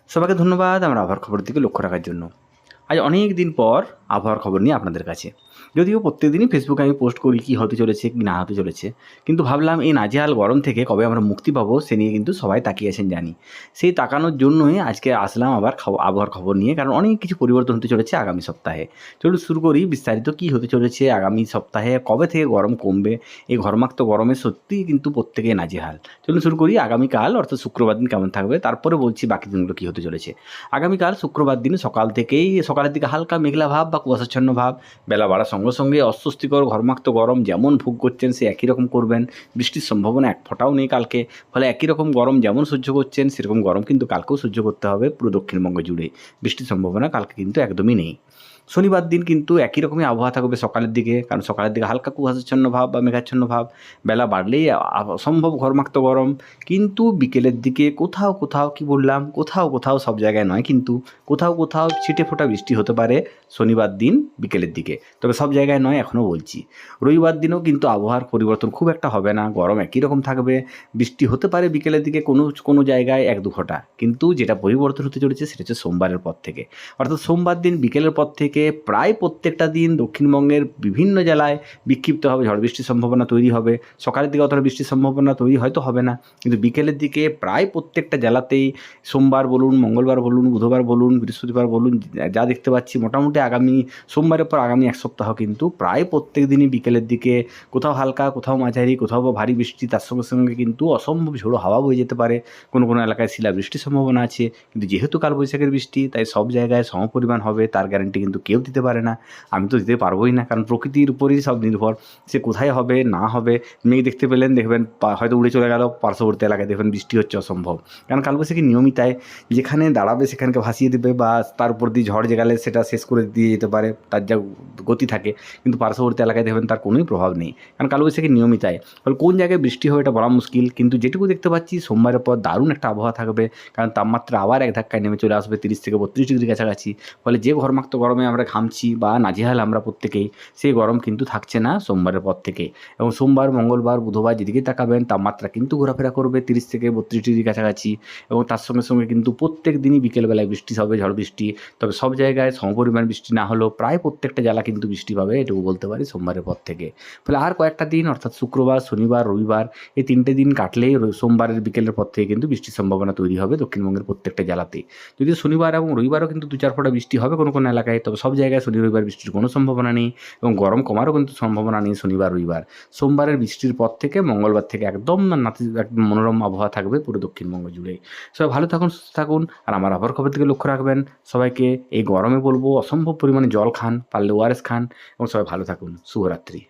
সবাইকে ধন্যবাদ আমার আবহাওয়ার খবরের দিকে লক্ষ্য রাখার জন্য। আজ অনেক দিন পর আবহাওয়ার খবর নিয়ে আপনাদের কাছে। যদিও প্রত্যেকদিনই ফেসবুকে আমি পোস্ট করি কী হতে চলেছে, কি না হতে চলেছে। কিন্তু ভাবলাম এই নাজেহাল গরম থেকে কবে আমরা মুক্তি পাবো সে নিয়ে কিন্তু সবাই তাকিয়ে আছেন জানি। সেই তাকানোর জন্যই আজকে আসলাম আবার আবহাওয়ার খবর নিয়ে, কারণ অনেক কিছু পরিবর্তন হতে চলেছে আগামী সপ্তাহে। চলুন শুরু করি বিস্তারিত কী হতে চলেছে আগামী সপ্তাহে, কবে থেকে গরম কমবে। এই ঘরমাক্ত গরমে সত্যিই কিন্তু প্রত্যেকেই নাজেহাল। চলুন শুরু করি আগামীকাল অর্থাৎ শুক্রবার দিন কেমন থাকবে, তারপরে বলছি বাকি দিনগুলো কী হতে চলেছে। আগামীকাল শুক্রবার দিন সকালের দিকে হালকা মেঘলা ভাব বা কুয়াশাচ্ছন্ন ভাব। বেলা বাড়ার সঙ্গে সঙ্গে অস্বস্তিকর ঘর্মাক্ত গরম যেমন ভোগ করছেন সে একই রকম করবেন। বৃষ্টির সম্ভাবনা এক ফোঁটাও নেই কালকে। ফলে একই রকম গরম যেমন সহ্য করছেন সেরকম গরম কিন্তু কালকেও সহ্য করতে হবে পুরো দক্ষিণবঙ্গ জুড়ে। বৃষ্টির সম্ভাবনা কালকে কিন্তু একদমই নেই। শনিবার দিন কিন্তু একই রকমই আবহাওয়া থাকবে সকালের দিকে, কারণ সকালের দিকে হালকা কুয়াশাচ্ছন্ন ভাব বা মেঘাচ্ছন্ন ভাব। বেলা বাড়লেই অসম্ভব ঘর্মাক্ত গরম। কিন্তু বিকেলের দিকে কোথাও কোথাও কি বললাম, কোথাও কোথাও, সব জায়গায় নয় কিন্তু, কোথাও কোথাও ছিটেফোঁটা বৃষ্টি হতে পারে শনিবার দিন বিকেলের দিকে, তবে সব জায়গায় নয় এখনও বলছি। রবিবার দিনেও কিন্তু আবহাওয়ার পরিবর্তন খুব একটা হবে না, গরম একই রকম থাকবে। বৃষ্টি হতে পারে বিকেলের দিকে কোনো কোনো জায়গায় এক দু ফোঁটা, কিন্তু যেটা পরিবর্তন হতে চলেছে সেটা হচ্ছে সোমবারের পর থেকে। অর্থাৎ সোমবার দিন বিকেলের পর থেকে প্রায় প্রত্যেকটা দিন দক্ষিণবঙ্গের বিভিন্ন জেলায় বিক্ষিপ্তভাবে ঝড় বৃষ্টির সম্ভাবনা তৈরি হবে। সকালের দিকে অতটা বৃষ্টির সম্ভাবনা তৈরি হয়তো হবে না, কিন্তু বিকেলের দিকে প্রায় প্রত্যেকটা জেলাতেই সোমবার বলুন, মঙ্গলবার বলুন, বুধবার বলুন, বৃহস্পতিবার বলুন, যা দেখতে পাচ্ছি মোটামুটি আগামী সোমবারের পর আগামী এক সপ্তাহ কিন্তু প্রায় প্রত্যেক দিনই বিকেলের দিকে কোথাও হালকা, কোথাও মাঝারি, কোথাও বা ভারী বৃষ্টি, তার সঙ্গে সঙ্গে কিন্তু অসম্ভব ঝোড়ো হাওয়া বয়ে যেতে পারে। কোনো কোনো এলাকায় শিলাবৃষ্টির সম্ভাবনা আছে। কিন্তু যেহেতু কালবৈশাখীর বৃষ্টি, তাই সব জায়গায় সমপরিমাণ হবে তার গ্যারান্টি কিন্তু কেউ দিতে পারে না। আমি তো দিতে পারবোই না, কারণ প্রকৃতির উপরেই সব নির্ভর। সে কোথায় হবে না হবে, মেঘ দেখতে পেলেন দেখবেন হয়তো উড়ে চলে গেল পার্শ্ববর্তী এলাকায়, দেখবেন বৃষ্টি হচ্ছে অসম্ভব। কারণ কালবৈশাখী নিয়মই তাই, যেখানে দাঁড়াবে সেখানকে ভাসিয়ে দেবে, বা তার উপর দিয়ে ঝড় গেলে সেটা শেষ করে দিয়ে যেতে পারে, তার যা গতি থাকে। কিন্তু পার্শ্ববর্তী এলাকায় দেখবেন তার কোনোই প্রভাব নেই, কারণ কালবৈশাখী নিয়মই তাই। ফলে কোন জায়গায় বৃষ্টি হবে এটা বলা মুশকিল, কিন্তু যেটুকু দেখতে পাচ্ছি সোমবারের পর দারুণ একটা আবহাওয়া থাকবে। কারণ তাপমাত্রা আবার এক ধাক্কায় নেমে চলে আসবে 30 থেকে 32 ডিগ্রি কাছাকাছি। ফলে যে ঘরমাক্ত গরমে আমরা ঘামছি বা নাজেহাল আমরা প্রত্যেকেই, সেই গরম কিন্তু থাকছে না সোমবারের পর থেকে। এবং সোমবার, মঙ্গলবার, বুধবার যেদিকেই তাকাবেন তাপমাত্রা কিন্তু ঘোরাফেরা করবে 30 থেকে 32 ডিগ্রি কাছাকাছি। এবং তার সঙ্গে সঙ্গে কিন্তু প্রত্যেক দিনই বিকেলবেলায় বৃষ্টি হবে, ঝড় বৃষ্টি। তবে সব জায়গায় সমপরিমাণ বৃষ্টি না হলেও প্রায় প্রত্যেকটা জেলা কিন্তু বৃষ্টি পাবে, এটুকু বলতে পারি সোমবারের পর থেকে। ফলে আর কয়েকটা দিন অর্থাৎ শুক্রবার, শনিবার, রবিবার, এই 3টে দিন কাটলেই সোমবারের বিকেলের পর থেকে কিন্তু বৃষ্টির সম্ভাবনা তৈরি হবে দক্ষিণবঙ্গের প্রত্যেকটা জেলাতেই। যদিও শনিবার এবং রবিবারও কিন্তু 2-4 ফোঁটা বৃষ্টি হবে কোনো কোনো এলাকায়, তবে সব জায়গায় শনি রবিবার বৃষ্টির কোনো সম্ভাবনা নেই। এবং গরম কমারও কিন্তু সম্ভাবনা নেই শনিবার রবিবার। সোমবারের বৃষ্টির পর থেকে মঙ্গলবার থেকে একদম একদম মনোরম আবহাওয়া থাকবে পুরো দক্ষিণবঙ্গ জুড়ে। সবাই ভালো থাকুন, সুস্থ থাকুন, আর আমার আবহাওয়ার খবর দিকে লক্ষ্য রাখবেন। সবাইকে এই গরমে বলবো অসম্ভব পরিমাণে জল খান, পারলে ওআরএস খান, এবং সবাই ভালো থাকুন। শুভরাত্রি।